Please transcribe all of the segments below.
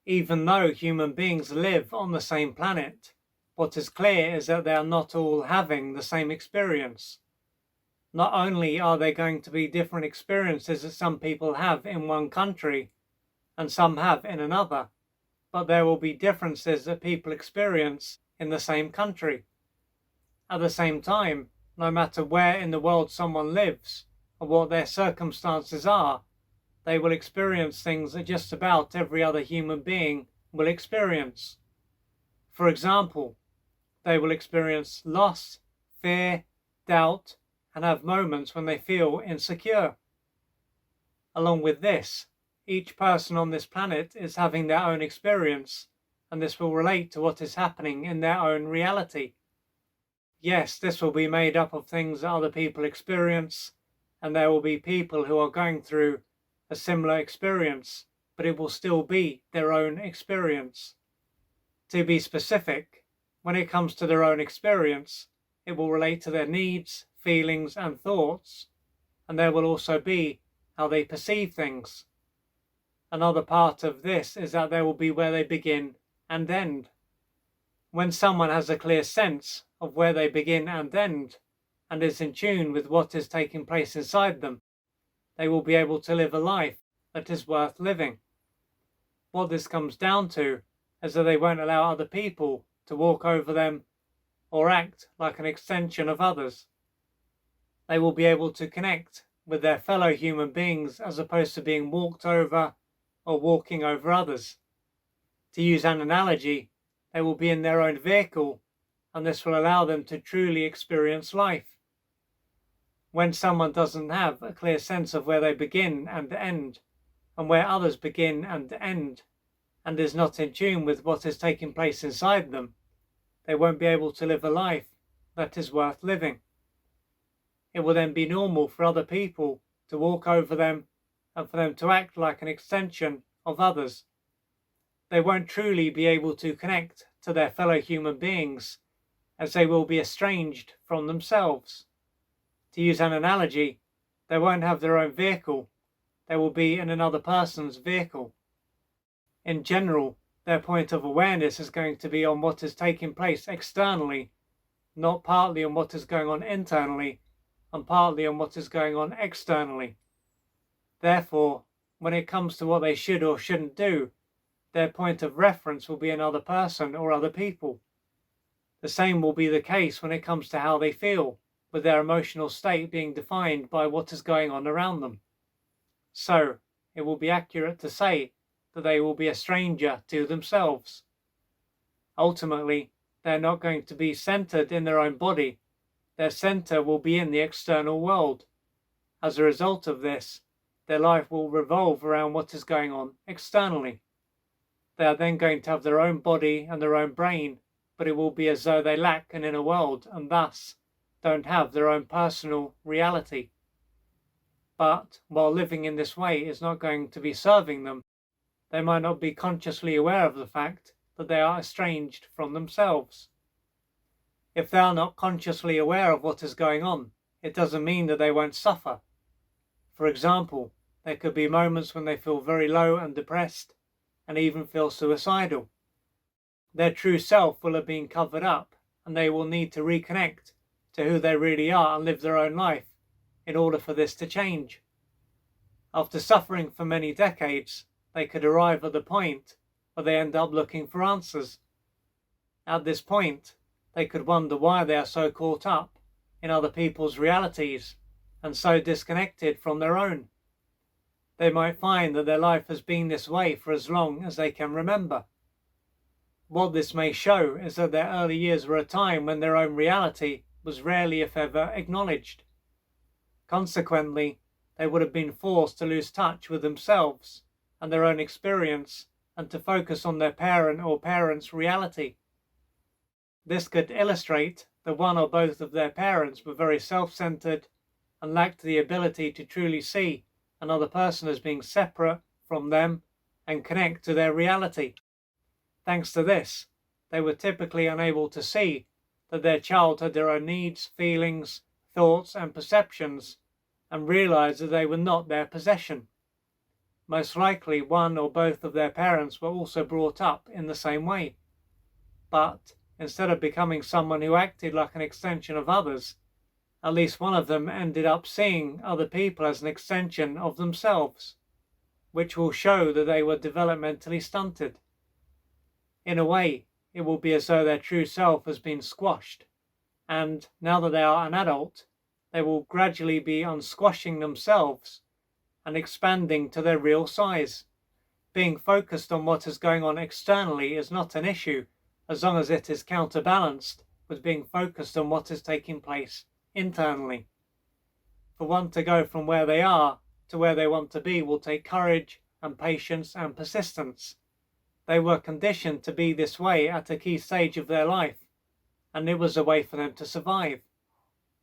Even though human beings live on the same planet, what is clear is that they are not all having the same experience. Not only are there going to be different experiences that some people have in one country and some have in another, but there will be differences that people experience in the same country. At the same time, no matter where in the world someone lives or what their circumstances are, they will experience things that just about every other human being will experience. For example, they will experience loss, fear, doubt, and have moments when they feel insecure. Along with this, each person on this planet is having their own experience, and this will relate to what is happening in their own reality. Yes, this will be made up of things that other people experience, and there will be people who are going through a similar experience, but it will still be their own experience. To be specific, when it comes to their own experience, it will relate to their needs, feelings, and thoughts, and there will also be how they perceive things. Another part of this is that there will be where they begin and end. When someone has a clear sense of where they begin and end, and is in tune with what is taking place inside them, they will be able to live a life that is worth living. What this comes down to is that they won't allow other people to walk over them or act like an extension of others. They will be able to connect with their fellow human beings as opposed to being walked over or walking over others. To use an analogy, they will be in their own vehicle, and this will allow them to truly experience life. When someone doesn't have a clear sense of where they begin and end, and where others begin and end, and is not in tune with what is taking place inside them, they won't be able to live a life that is worth living. It will then be normal for other people to walk over them and for them to act like an extension of others. They won't truly be able to connect to their fellow human beings, as they will be estranged from themselves. To use an analogy, they won't have their own vehicle, they will be in another person's vehicle. In general, their point of awareness is going to be on what is taking place externally, not partly on what is going on internally, and partly on what is going on externally. Therefore, when it comes to what they should or shouldn't do, their point of reference will be another person or other people. The same will be the case when it comes to how they feel, with their emotional state being defined by what is going on around them. So, it will be accurate to say that they will be a stranger to themselves. Ultimately, they're not going to be centered in their own body. Their center will be in the external world. As a result of this, their life will revolve around what is going on externally. They are then going to have their own body and their own brain, but it will be as though they lack an inner world and thus don't have their own personal reality. But while living in this way is not going to be serving them, they might not be consciously aware of the fact that they are estranged from themselves. If they are not consciously aware of what is going on, it doesn't mean that they won't suffer. For example, there could be moments when they feel very low and depressed, and even feel suicidal. Their true self will have been covered up, and they will need to reconnect to who they really are and live their own life in order for this to change. After suffering for many decades, they could arrive at the point where they end up looking for answers. At this point, they could wonder why they are so caught up in other people's realities and so disconnected from their own. They might find that their life has been this way for as long as they can remember. What this may show is that their early years were a time when their own reality was rarely, if ever, acknowledged. Consequently, they would have been forced to lose touch with themselves and their own experience and to focus on their parent or parents' reality. This could illustrate that one or both of their parents were very self-centered and lacked the ability to truly see another person as being separate from them and connect to their reality. Thanks to this, they were typically unable to see that their child had their own needs, feelings, thoughts and perceptions, and realize that they were not their possession. most likely one or both of their parents were also brought up in the same way. But instead of becoming someone who acted like an extension of others, at least one of them ended up seeing other people as an extension of themselves, which will show that they were developmentally stunted. In a way, it will be as though their true self has been squashed, and now that they are an adult, they will gradually be unsquashing themselves and expanding to their real size. Being focused on what is going on externally is not an issue, as long as it is counterbalanced with being focused on what is taking place internally. For one to go from where they are to where they want to be will take courage and patience and persistence. They were conditioned to be this way at a key stage of their life, and it was a way for them to survive.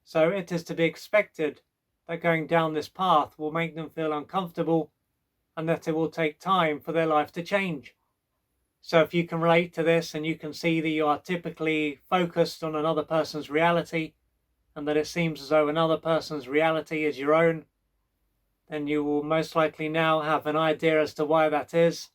So it is to be expected that going down this path will make them feel uncomfortable, and that it will take time for their life to change. So if you can relate to this and you can see that you are typically focused on another person's reality, and that it seems as though another person's reality is your own, then you will most likely now have an idea as to why that is.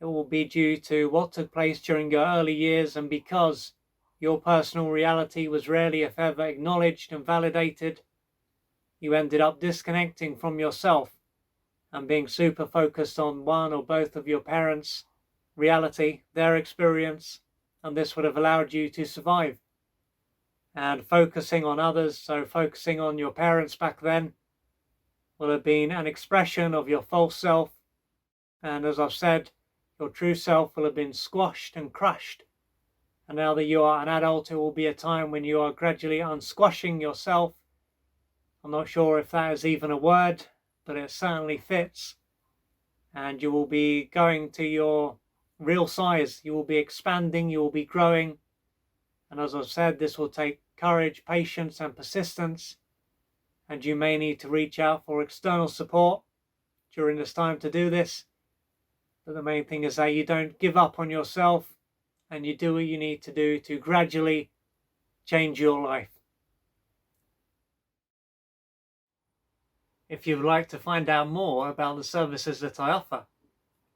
It will be due to what took place during your early years, and because your personal reality was rarely, if ever, acknowledged and validated, you ended up disconnecting from yourself and being super focused on one or both of your parents' reality, their experience, and this would have allowed you to survive. And focusing on others, so focusing on your parents back then, will have been an expression of your false self, and as I've said, your true self will have been squashed and crushed. And now that you are an adult, it will be a time when you are gradually unsquashing yourself. I'm not sure if that is even a word, but it certainly fits. And you will be going to your real size. You will be expanding, you will be growing. And as I've said, this will take courage, patience, and persistence. And you may need to reach out for external support during this time to do this. But the main thing is that you don't give up on yourself, and you do what you need to do to gradually change your life. If you'd like to find out more about the services that I offer,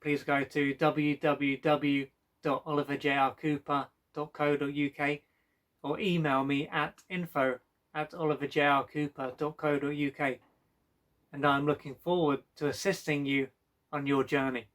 please go to www.oliverjrcooper.co.uk or email me at info@oliverjrcooper.co.uk, and I'm looking forward to assisting you on your journey.